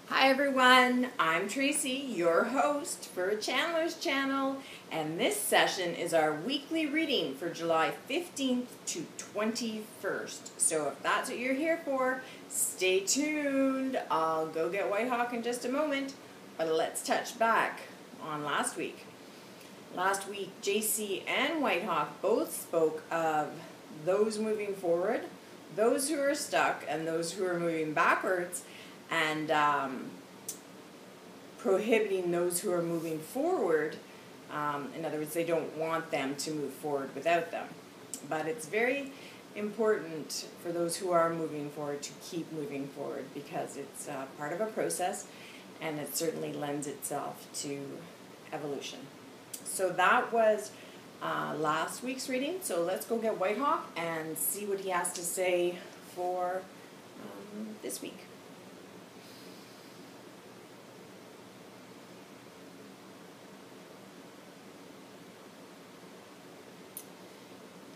Hi everyone, I'm Tracy, your host for Chandler's Channel, and this session is our weekly reading for July 15th to 21st. So if that's what you're here for, stay tuned. I'll go get Whitehawk in just a moment, but let's touch back on last week. Last week, JC and Whitehawk both spoke of those moving forward, those who are stuck, and those who are moving backwards, and prohibiting those who are moving forward. In other words, they don't want them to move forward without them. But it's very important for those who are moving forward to keep moving forward, because it's part of a process, and it certainly lends itself to evolution. So that was last week's reading. So let's go get Whitehawk and see what he has to say for this week.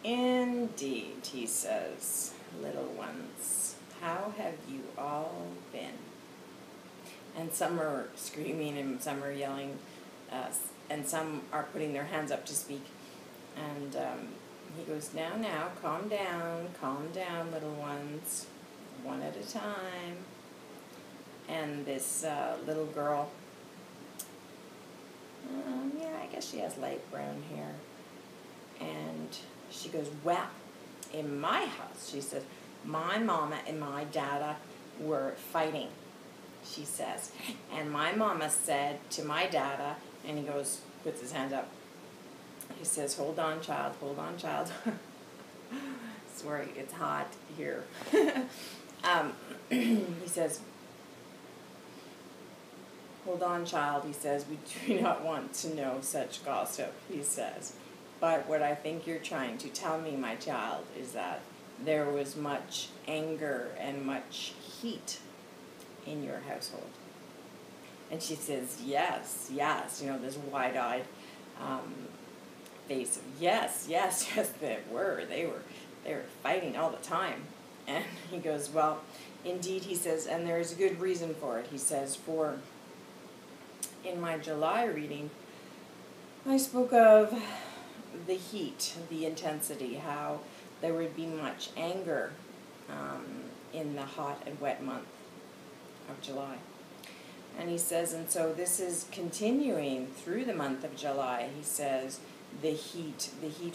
Indeed, he says, little ones, how have you all been? And some are screaming and some are yelling, and some are putting their hands up to speak. And he goes, now, calm down, little ones, one at a time. And this little girl, I guess she has light brown hair. And she goes, well, in my house, she says, my mama and my dada were fighting, she says. And my mama said to my dada, and he goes, puts his hand up. He says, hold on, child. Sorry, it's hot here. He says, hold on, child. He says, we do not want to know such gossip, he says. But what I think you're trying to tell me, my child, is that there was much anger and much heat in your household. And she says, yes, this wide-eyed face of yes, they were fighting all the time. And he goes, well, indeed, he says, and there is a good reason for it. He says, for in my July reading, I spoke of the heat, the intensity, how there would be much anger in the hot and wet month of July. And he says, and so this is continuing through the month of July. He says, the heat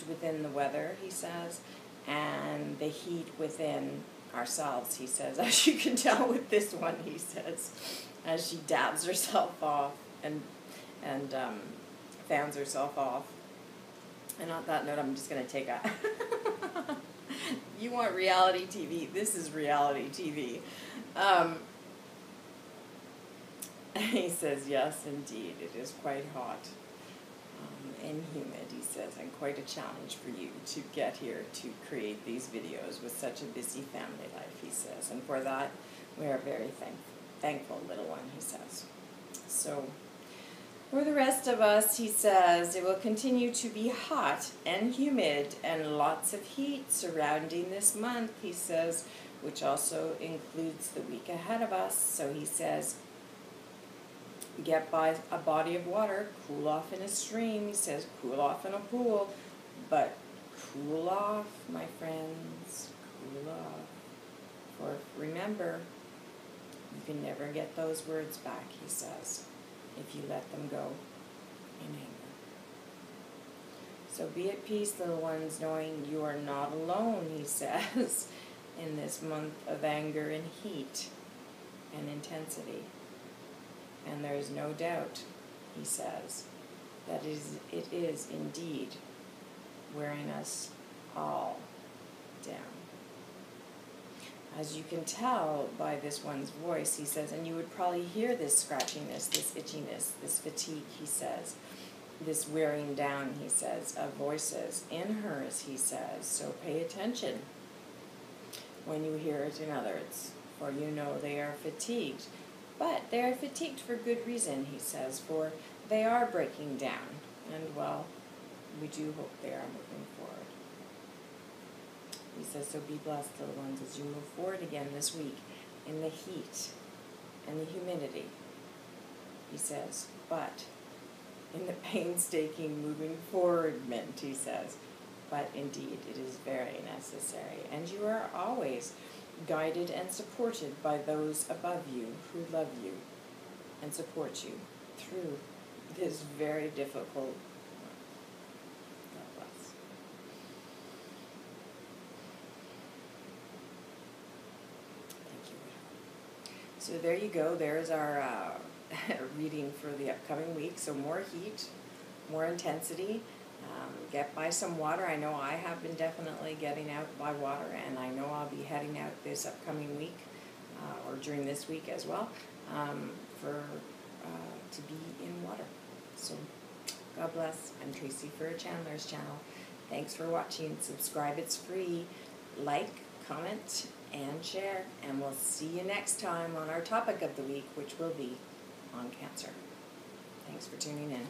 within the weather, he says, and the heat within ourselves, he says, as you can tell with this one, he says, as she dabs herself off and fans herself off. And on that note, I'm just going to take a... You want reality TV? This is reality TV. He says, yes, indeed, it is quite hot and humid, he says, and quite a challenge for you to get here to create these videos with such a busy family life, he says. And for that, we are very thankful, little one, he says. So... for the rest of us, he says, it will continue to be hot and humid and lots of heat surrounding this month, he says, which also includes the week ahead of us. So he says, get by a body of water, cool off in a stream, he says, cool off in a pool, but cool off, my friends, cool off. For remember, you can never get those words back, he says, if you let them go in anger. So be at peace, little ones, knowing you are not alone, he says, in this month of anger and heat and intensity. And there is no doubt, he says, that it is indeed wearing us all down. As you can tell by this one's voice, he says, and you would probably hear this scratchiness, this itchiness, this fatigue, he says, this wearing down, he says, of voices in hers, he says. So pay attention when you hear it in others, for you know they are fatigued. But they are fatigued for good reason, he says, for they are breaking down. And, well, we do hope they are moving forward. He says, so be blessed, little ones, as you move forward again this week in the heat and the humidity, he says, but in the painstaking moving forwardment, he says, but indeed it is very necessary, and you are always guided and supported by those above you who love you and support you through this very difficult. God bless. Thank you. So there you go. There's our reading for the upcoming week. So more heat, more intensity. Get by some water. I know I have been definitely getting out by water, and I know I'll be heading out this upcoming week, or during this week as well, to be in water. So God bless. I'm Tracy for Chandler's channel. Thanks for watching. Subscribe, it's free. Like, comment, and share. And we'll see you next time on our topic of the week, which will be on cancer. Thanks for tuning in.